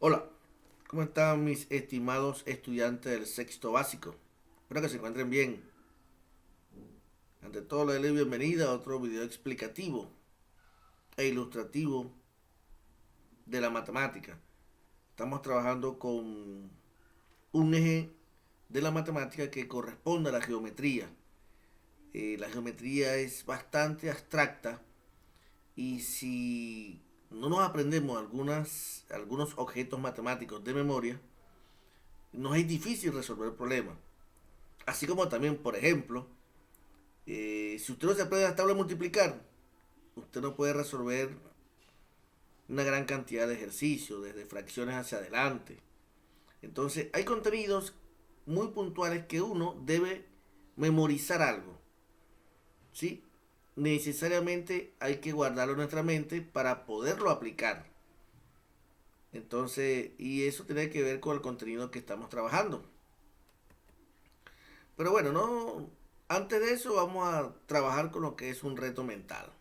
Hola, ¿cómo están mis estimados estudiantes del sexto básico? Espero que se encuentren bien. Ante todo, les doy la bienvenida a otro video explicativo e ilustrativo de la matemática. Estamos trabajando con un eje de la matemática que corresponde a la geometría. La geometría es bastante abstracta y si no nos aprendemos algunos objetos matemáticos de memoria, nos es difícil resolver problemas. Así como también, por ejemplo, si usted no se aprende la tabla de multiplicar, usted no puede resolver una gran cantidad de ejercicios, desde fracciones hacia adelante. Entonces, hay contenidos muy puntuales que uno debe memorizar algo, ¿sí? Necesariamente hay que guardarlo en nuestra mente para poderlo aplicar. Entonces, y eso tiene que ver con el contenido que estamos trabajando. Pero bueno, no, antes de eso vamos a trabajar con lo que es un reto mental.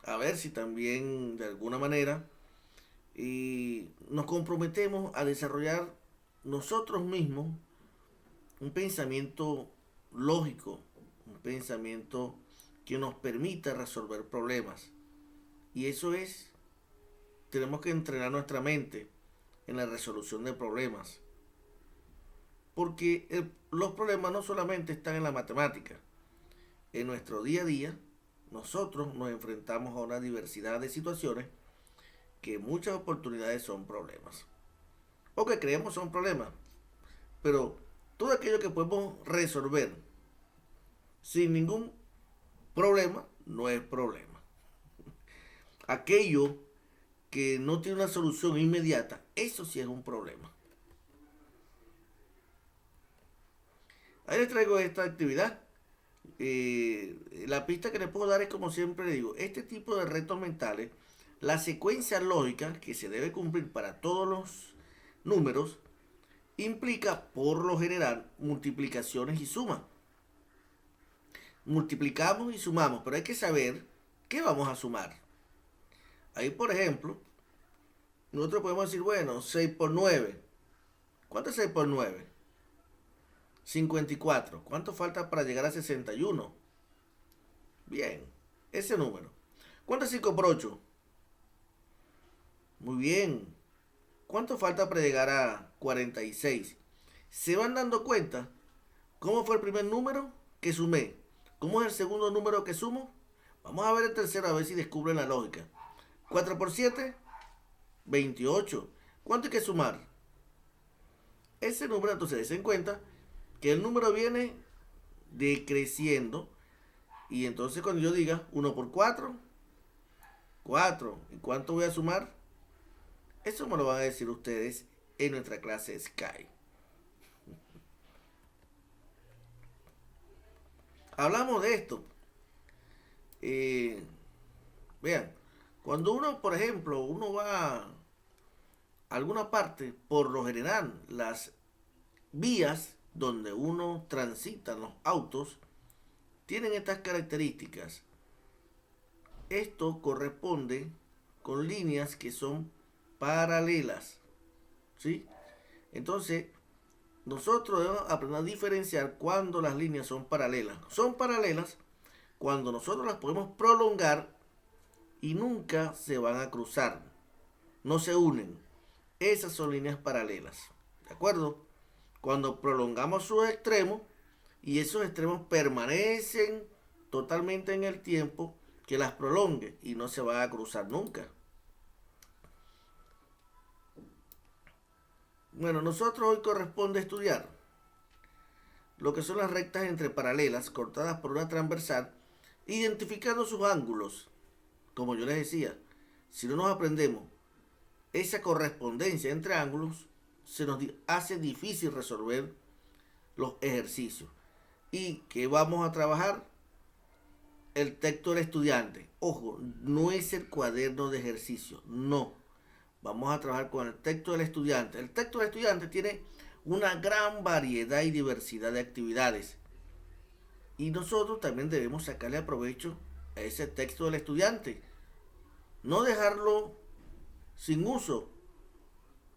A ver si también de alguna manera nos comprometemos a desarrollar nosotros mismos un pensamiento lógico, un pensamiento que nos permita resolver problemas. Y eso es, tenemos que entrenar nuestra mente en la resolución de problemas. Porque los problemas no solamente están en la matemática. En nuestro día a día, nosotros nos enfrentamos a una diversidad de situaciones que en muchas oportunidades son problemas. O que creemos son problemas. Pero todo aquello que podemos resolver sin ningún problema no es problema. Aquello que no tiene una solución inmediata, eso sí es un problema. Ahí les traigo esta actividad. La pista que les puedo dar es, como siempre digo, este tipo de retos mentales, la secuencia lógica que se debe cumplir para todos los números implica por lo general multiplicaciones y sumas. Multiplicamos y sumamos, pero hay que saber qué vamos a sumar. Ahí, por ejemplo, nosotros podemos decir, bueno, 6 por 9. ¿Cuánto es 6 por 9? 54. ¿Cuánto falta para llegar a 61? Bien, ese número. ¿Cuánto es 5 por 8? Muy bien. ¿Cuánto falta para llegar a 46? ¿Se van dando cuenta cómo fue el primer número que sumé? ¿Cómo es el segundo número que sumo? Vamos a ver el tercero a ver si descubren la lógica. 4 por 7, 28. ¿Cuánto hay que sumar? Ese número, entonces, den cuenta que el número viene decreciendo. Y entonces cuando yo diga 1 por 4, 4. ¿Y cuánto voy a sumar? Eso me lo van a decir ustedes en nuestra clase Sky. Hablamos de esto. Eh, Vean, cuando uno, por ejemplo, uno va a alguna parte, por lo general, las vías donde uno transita los autos tienen estas características. Esto corresponde con líneas que son paralelas, ¿sí? Entonces, nosotros debemos aprender a diferenciar cuando las líneas son paralelas. Son paralelas cuando nosotros las podemos prolongar y nunca se van a cruzar, no se unen. Esas son líneas paralelas, ¿de acuerdo? Cuando prolongamos sus extremos y esos extremos permanecen totalmente en el tiempo, que las prolongue y no se van a cruzar nunca. Bueno, nosotros hoy corresponde estudiar lo que son las rectas entre paralelas cortadas por una transversal, identificando sus ángulos. Como yo les decía, si no nos aprendemos esa correspondencia entre ángulos, se nos hace difícil resolver los ejercicios. ¿Y que vamos a trabajar? El texto del estudiante. Ojo, no es el cuaderno de ejercicio, no. Vamos a trabajar con el texto del estudiante. El texto del estudiante tiene una gran variedad y diversidad de actividades. Y nosotros también debemos sacarle provecho a ese texto del estudiante. No dejarlo sin uso.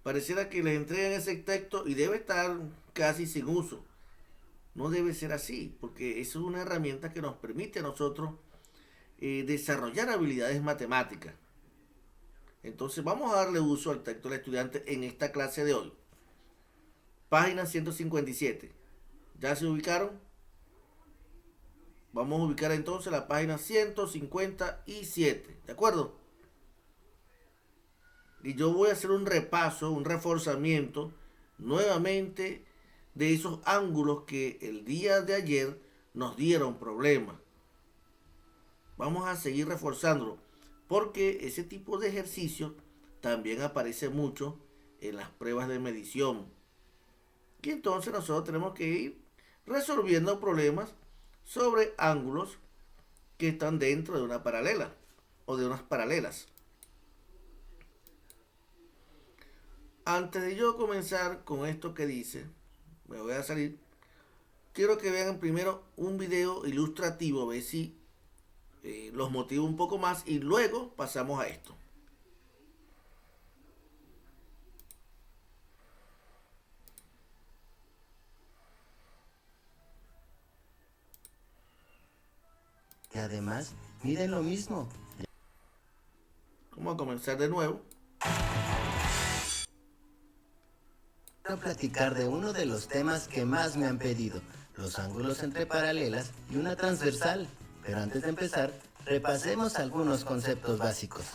Pareciera que les entregan ese texto y debe estar casi sin uso. No debe ser así, porque eso es una herramienta que nos permite a nosotros desarrollar habilidades matemáticas. Entonces vamos a darle uso al texto del estudiante en esta clase de hoy. Página 157. ¿Ya se ubicaron? Vamos a ubicar entonces la página 157. ¿De acuerdo? Y yo voy a hacer un repaso, un reforzamiento nuevamente de esos ángulos que el día de ayer nos dieron problemas. Vamos a seguir reforzándolo porque ese tipo de ejercicio también aparece mucho en las pruebas de medición. Y entonces nosotros tenemos que ir resolviendo problemas sobre ángulos que están dentro de una paralela o de unas paralelas. Antes de yo comenzar con esto que dice, me voy a salir, quiero que vean primero un video ilustrativo, a ver si los motivo un poco más y luego pasamos a esto. Y además, miren lo mismo. Vamos a comenzar de nuevo. Quiero platicar de uno de los temas que más me han pedido, los ángulos entre paralelas y una transversal. Pero antes de empezar, repasemos algunos conceptos básicos.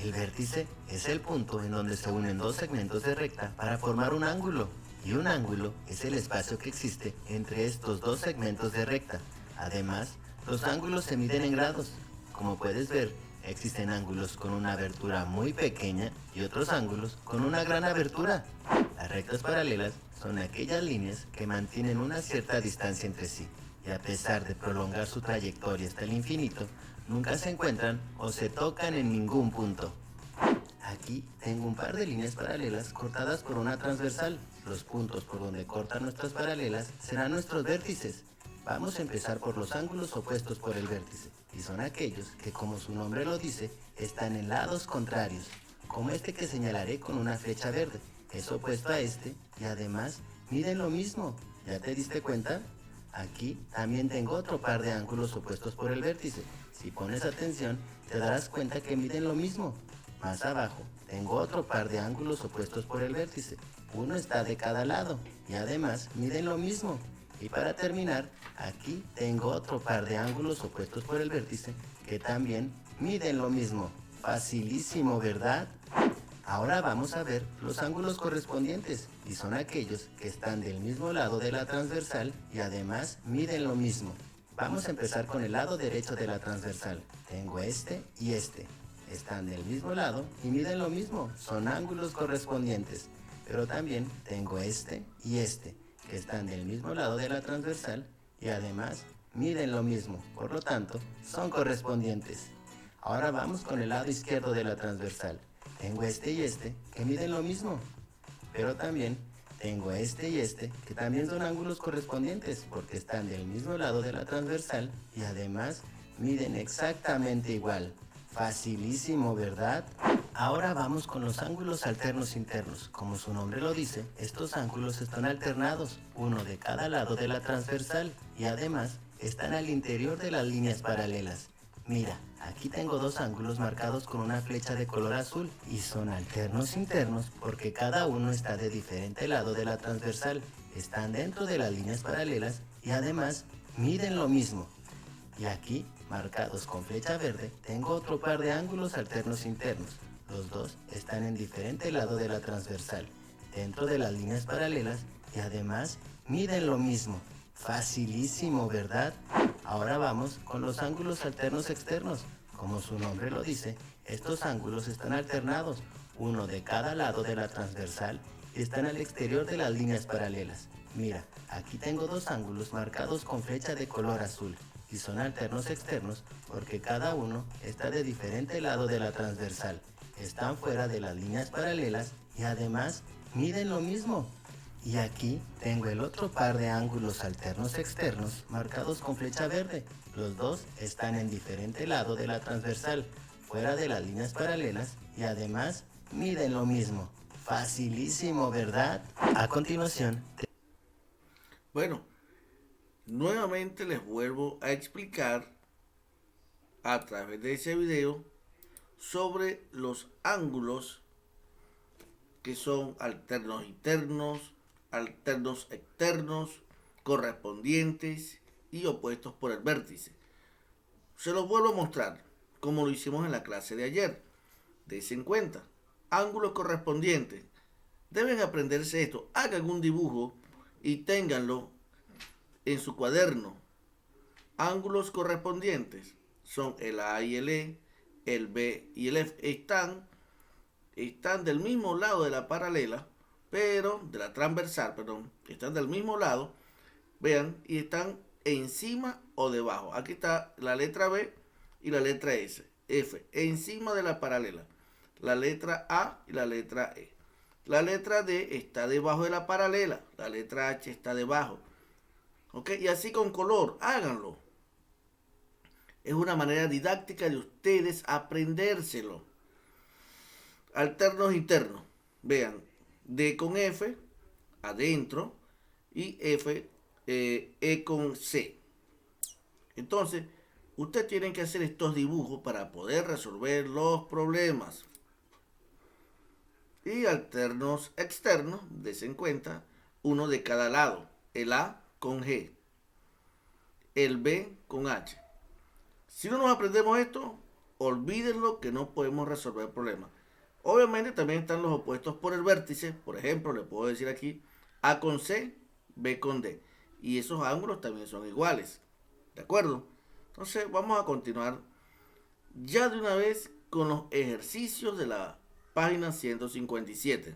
El vértice es el punto en donde se unen dos segmentos de recta para formar un ángulo. Y un ángulo es el espacio que existe entre estos dos segmentos de recta. Además, los ángulos se miden en grados. Como puedes ver, existen ángulos con una abertura muy pequeña y otros ángulos con una gran abertura. Las rectas paralelas son aquellas líneas que mantienen una cierta distancia entre sí y a pesar de prolongar su trayectoria hasta el infinito, nunca se encuentran o se tocan en ningún punto. Aquí tengo un par de líneas paralelas cortadas por una transversal. Los puntos por donde cortan nuestras paralelas serán nuestros vértices. Vamos a empezar por los ángulos opuestos por el vértice, y son aquellos que, como su nombre lo dice, están en lados contrarios, como este que señalaré con una flecha verde. Es opuesto a este y además miden lo mismo. ¿Ya te diste cuenta? Aquí también tengo otro par de ángulos opuestos por el vértice. Si pones atención, te darás cuenta que miden lo mismo. Más abajo, tengo otro par de ángulos opuestos por el vértice. Uno está de cada lado y además miden lo mismo. Y para terminar, aquí tengo otro par de ángulos opuestos por el vértice que también miden lo mismo. Facilísimo, ¿verdad? Ahora vamos a ver los ángulos correspondientes y son aquellos que están del mismo lado de la transversal y además miden lo mismo. Vamos a empezar con el lado derecho de la transversal. Tengo este y este. Están del mismo lado y miden lo mismo. Son ángulos correspondientes. Pero también tengo este y este, que están del mismo lado de la transversal y además miden lo mismo. Por lo tanto, son correspondientes. Ahora vamos con el lado izquierdo de la transversal. Tengo este y este que miden lo mismo, pero también tengo este y este que también son ángulos correspondientes porque están del mismo lado de la transversal y además miden exactamente igual. Facilísimo, ¿verdad? Ahora vamos con los ángulos alternos internos. Como su nombre lo dice, estos ángulos están alternados, uno de cada lado de la transversal y además están al interior de las líneas paralelas. Mira, aquí tengo dos ángulos marcados con una flecha de color azul y son alternos internos porque cada uno está de diferente lado de la transversal, están dentro de las líneas paralelas y además miden lo mismo. Y aquí, marcados con flecha verde, tengo otro par de ángulos alternos internos. Los dos están en diferente lado de la transversal, dentro de las líneas paralelas y además miden lo mismo. Facilísimo, ¿verdad? Ahora vamos con los ángulos alternos externos. Como su nombre lo dice, estos ángulos están alternados, uno de cada lado de la transversal y están al exterior de las líneas paralelas. Mira, aquí tengo dos ángulos marcados con flecha de color azul y son alternos externos porque cada uno está de diferente lado de la transversal. Están fuera de las líneas paralelas y además miden lo mismo. Y aquí tengo el otro par de ángulos alternos externos marcados con flecha verde. Los dos están en diferente lado de la transversal, fuera de las líneas paralelas y además miden lo mismo. Facilísimo, ¿verdad? A continuación, Bueno, nuevamente les vuelvo a explicar a través de ese video sobre los ángulos que son alternos internos, alternos externos, correspondientes y opuestos por el vértice. Se los vuelvo a mostrar como lo hicimos en la clase de ayer. Dense en cuenta, ángulos correspondientes. Deben aprenderse esto. Hagan un dibujo y ténganlo en su cuaderno. Ángulos correspondientes son el A y el E, el B y el F. Están del mismo lado de la paralela, pero de la transversal, perdón. Están del mismo lado, vean, y están encima o debajo. Aquí está la letra B y la letra F, encima de la paralela. La letra A y la letra E. La letra D está debajo de la paralela. La letra H está debajo. ¿Ok? Y así con color, háganlo. Es una manera didáctica de ustedes aprendérselo. Alternos internos. Vean, D con F, adentro, y F, E con C. Entonces, ustedes tienen que hacer estos dibujos para poder resolver los problemas. Y alternos externos, dense en cuenta, uno de cada lado. El A con G, el B con H. Si no nos aprendemos esto, olvídenlo que no podemos resolver el problema. Obviamente también están los opuestos por el vértice. Por ejemplo, le puedo decir aquí A con C, B con D. Y esos ángulos también son iguales. ¿De acuerdo? Entonces vamos a continuar ya de una vez con los ejercicios de la página 157.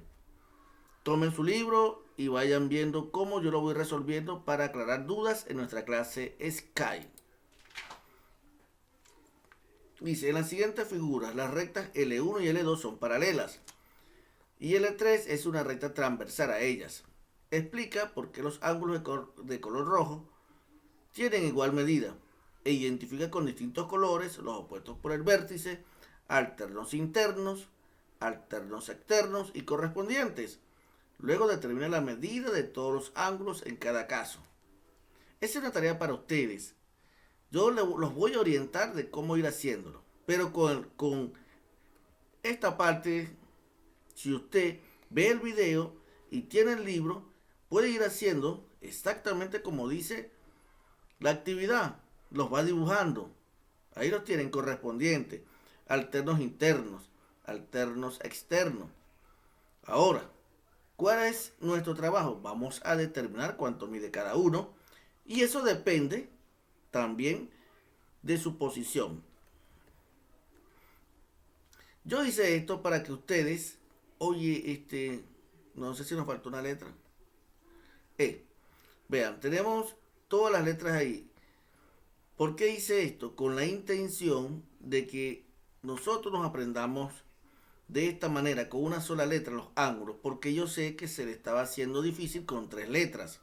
Tomen su libro y vayan viendo cómo yo lo voy resolviendo para aclarar dudas en nuestra clase Sky. Dice, en las siguientes figuras, las rectas L1 y L2 son paralelas y L3 es una recta transversal a ellas. Explica por qué los ángulos de color rojo tienen igual medida e identifica con distintos colores los opuestos por el vértice, alternos internos, alternos externos y correspondientes. Luego determina la medida de todos los ángulos en cada caso. Esa es una tarea para ustedes. Yo los voy a orientar de cómo ir haciéndolo. Pero con esta parte, si usted ve el video y tiene el libro, puede ir haciendo exactamente como dice la actividad. Los va dibujando. Ahí los tienen correspondientes. Alternos internos, alternos externos. Ahora, ¿cuál es nuestro trabajo? Vamos a determinar cuánto mide cada uno. Y eso depende también de su posición. Yo hice esto para que ustedes, oye, no sé si nos faltó una letra. Vean, tenemos todas las letras ahí. ¿Por qué hice esto? Con la intención de que nosotros nos aprendamos de esta manera, con una sola letra, los ángulos, porque yo sé que se le estaba haciendo difícil con 3 letras.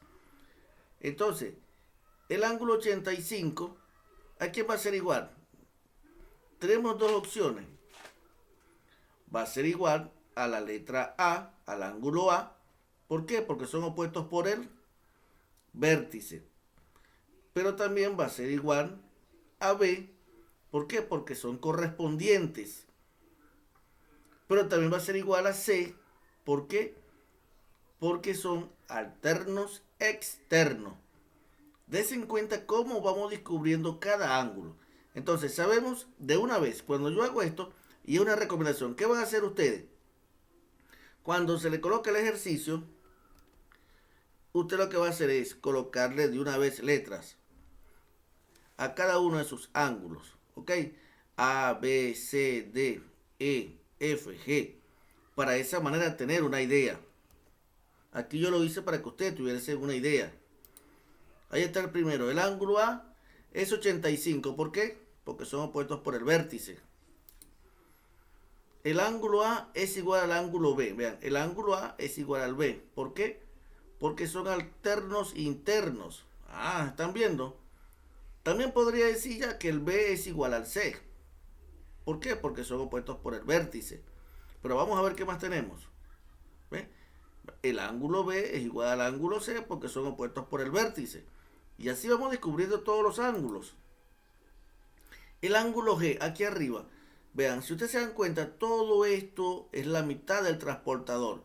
Entonces, el ángulo 85, ¿a quién va a ser igual? Tenemos dos opciones. Va a ser igual a la letra A, al ángulo A. ¿Por qué? Porque son opuestos por el vértice. Pero también va a ser igual a B. ¿Por qué? Porque son correspondientes. Pero también va a ser igual a C. ¿Por qué? Porque son alternos externos. Dense en cuenta cómo vamos descubriendo cada ángulo. Entonces sabemos de una vez, cuando yo hago esto, y es una recomendación, ¿qué van a hacer ustedes? Cuando se le coloque el ejercicio, usted lo que va a hacer es colocarle de una vez letras a cada uno de sus ángulos. ¿Ok? A, B, C, D, E, F, G. Para de esa manera tener una idea. Aquí yo lo hice para que usted tuviese una idea. Ahí está el primero. El ángulo A es 85. ¿Por qué? Porque son opuestos por el vértice. El ángulo A es igual al ángulo B. Vean, el ángulo A es igual al B. ¿Por qué? Porque son alternos internos. Ah, ¿están viendo? También podría decir ya que el B es igual al C. ¿Por qué? Porque son opuestos por el vértice. Pero vamos a ver qué más tenemos. ¿Ve? El ángulo B es igual al ángulo C porque son opuestos por el vértice. Y así vamos descubriendo todos los ángulos. El ángulo G aquí arriba. Vean, si ustedes se dan cuenta, todo esto es la mitad del transportador.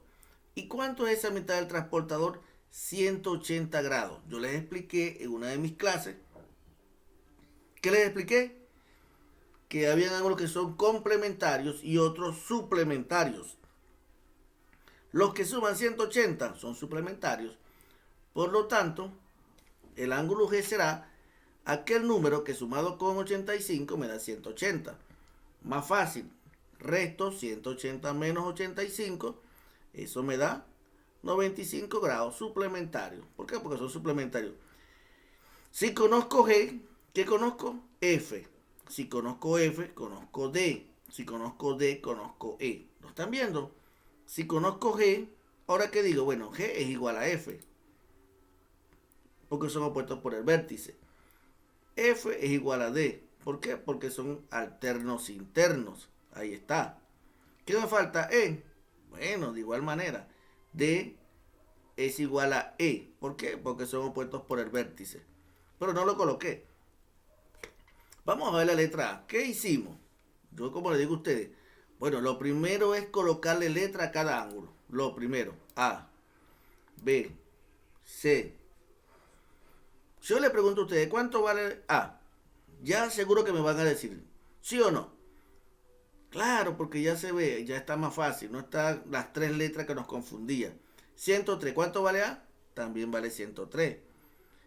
¿Y cuánto es esa mitad del transportador? 180 grados. Yo les expliqué en una de mis clases. ¿Qué les expliqué? Que había ángulos que son complementarios y otros suplementarios. Los que suman 180 son suplementarios. Por lo tanto, el ángulo G será aquel número que sumado con 85 me da 180. Más fácil. Resto 180 menos 85. Eso me da 95 grados suplementarios. ¿Por qué? Porque son suplementarios. Si conozco G, ¿qué conozco? F. Si conozco F, conozco D. Si conozco D, conozco E. ¿Lo están viendo? Si conozco G, ahora qué digo, bueno, G es igual a F. Porque son opuestos por el vértice. F es igual a D. ¿Por qué? Porque son alternos internos. Ahí está. ¿Qué me falta? E. Bueno, de igual manera. D es igual a E. ¿Por qué? Porque son opuestos por el vértice. Pero no lo coloqué. Vamos a ver la letra A. ¿Qué hicimos? Yo como le digo a ustedes. Bueno, lo primero es colocarle letra a cada ángulo. Lo primero. A, B, C. Yo le pregunto a ustedes, ¿cuánto vale A? Ya seguro que me van a decir, ¿sí o no? Claro, porque ya se ve, ya está más fácil. No están las tres letras que nos confundían. 103, ¿cuánto vale A? También vale 103.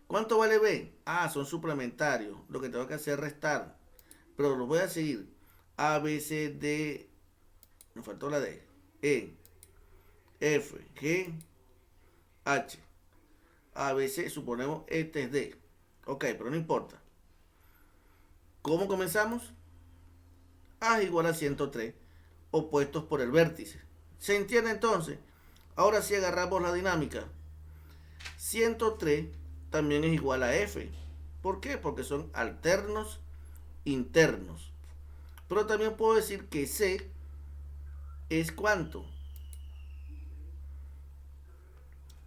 ¿Cuánto vale B? Ah, son suplementarios. Lo que tengo que hacer es restar. Pero lo voy a seguir. A, B, C, D. Nos faltó la D. E, F, G, H. A, B, C, suponemos este es D. Ok, pero no importa. ¿Cómo comenzamos? A es igual a 103, opuestos por el vértice. ¿Se entiende entonces? Ahora sí agarramos la dinámica. 103 también es igual a F. ¿Por qué? Porque son alternos internos. Pero también puedo decir que C es ¿cuánto?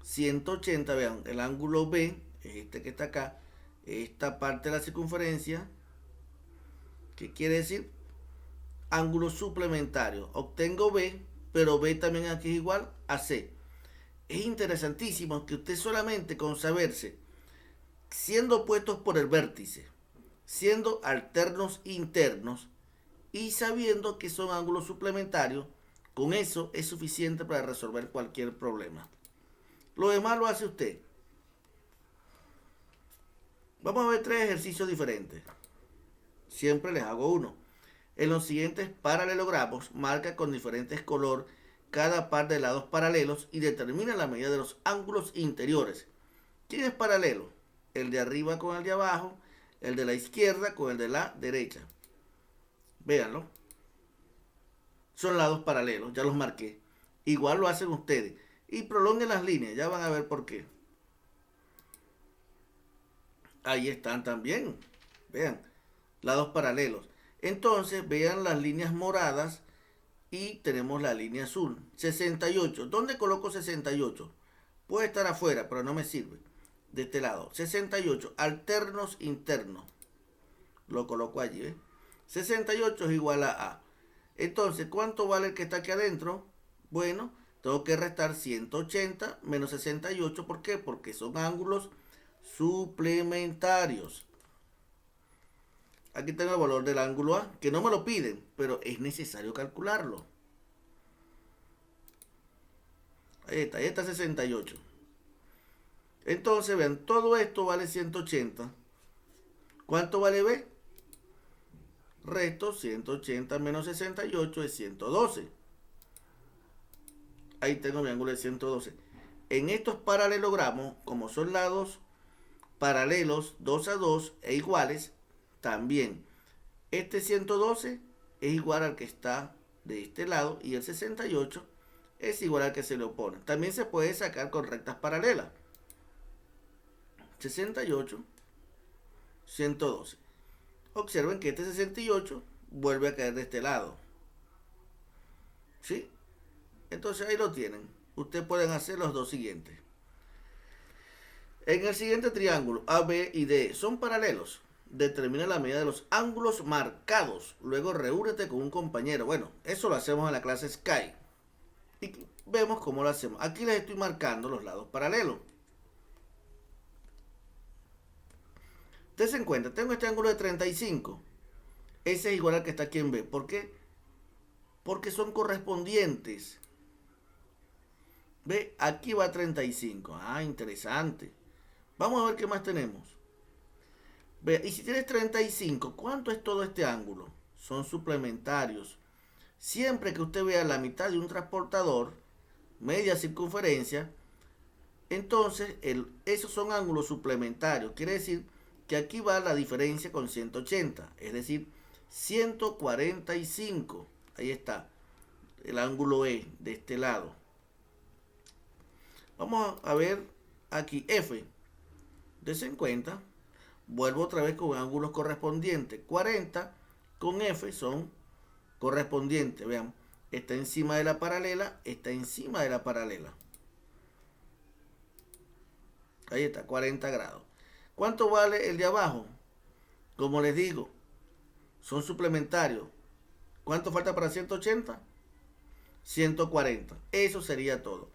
180, vean, el ángulo B es este que está acá, esta parte de la circunferencia, ¿qué quiere decir? Ángulo suplementario. Obtengo B, pero B también aquí es igual a C. Es interesantísimo que usted solamente con saberse, siendo opuestos por el vértice, siendo alternos internos y sabiendo que son ángulos suplementarios, con eso es suficiente para resolver cualquier problema. Lo demás lo hace usted. Vamos a ver tres ejercicios diferentes. Siempre les hago uno. En los siguientes paralelogramos, marca con diferentes color cada par de lados paralelos y determina la medida de los ángulos interiores. ¿Quién es paralelo? El de arriba con el de abajo, el de la izquierda con el de la derecha. Véanlo. Son lados paralelos, ya los marqué. Igual lo hacen ustedes. Y prolonguen las líneas, ya van a ver por qué. Ahí están también. Vean, lados paralelos. Entonces, vean las líneas moradas y tenemos la línea azul. 68. ¿Dónde coloco 68? Puede estar afuera, pero no me sirve. De este lado. 68. Alternos internos. Lo coloco allí, ¿ves? 68 es igual a A. Entonces, ¿cuánto vale el que está aquí adentro? Bueno, tengo que restar 180 menos 68. ¿Por qué? Porque son ángulos suplementarios. Aquí tengo el valor del ángulo A, que no me lo piden, pero es necesario calcularlo. Ahí está 68. Entonces, vean, todo esto vale 180. ¿Cuánto vale B? Resto 180 menos 68 es 112. Ahí tengo mi ángulo de 112. En estos paralelogramos, como son lados paralelos 2 a 2 e iguales, también este 112 es igual al que está de este lado y el 68 es igual al que se le opone. También se puede sacar con rectas paralelas. 68, 112. Observen que este 68 vuelve a caer de este lado. ¿Sí? Entonces ahí lo tienen. ustedes pueden hacer los dos siguientes. En el siguiente triángulo, A, B y D son paralelos. Determina la medida de los ángulos marcados. Luego reúnete con un compañero. Bueno, eso lo hacemos en la clase Sky. Y vemos cómo lo hacemos. Aquí les estoy marcando los lados paralelos. Dense en cuenta, tengo este ángulo de 35. Ese es igual al que está aquí en B. ¿Por qué? Porque son correspondientes. Ve, aquí va 35. Ah, interesante. Vamos a ver qué más tenemos. Ve, y si tienes 35, ¿cuánto es todo este ángulo? Son suplementarios. Siempre que usted vea la mitad de un transportador, media circunferencia, entonces esos son ángulos suplementarios. Quiere decir que aquí va la diferencia con 180, es decir, 145. Ahí está, el ángulo E de este lado. Vamos a ver aquí F. Dense en cuenta, vuelvo otra vez con ángulos correspondientes. 40 con F son correspondientes. Vean, está encima de la paralela, está encima de la paralela. Ahí está, 40 grados. ¿Cuánto vale el de abajo? Como les digo, son suplementarios. ¿Cuánto falta para 180? 140. Eso sería todo.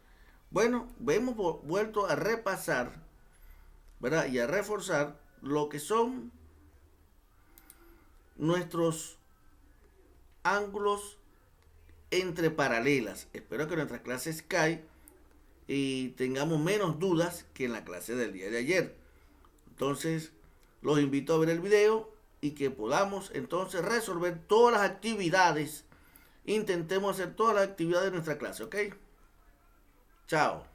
Bueno, hemos vuelto a repasar, ¿verdad? Y a reforzar lo que son nuestros ángulos entre paralelas. Espero que nuestra clase Sky y tengamos menos dudas que en la clase del día de ayer. Entonces, los invito a ver el video y que podamos entonces resolver todas las actividades. Intentemos hacer todas las actividades de nuestra clase, ¿ok? Chao.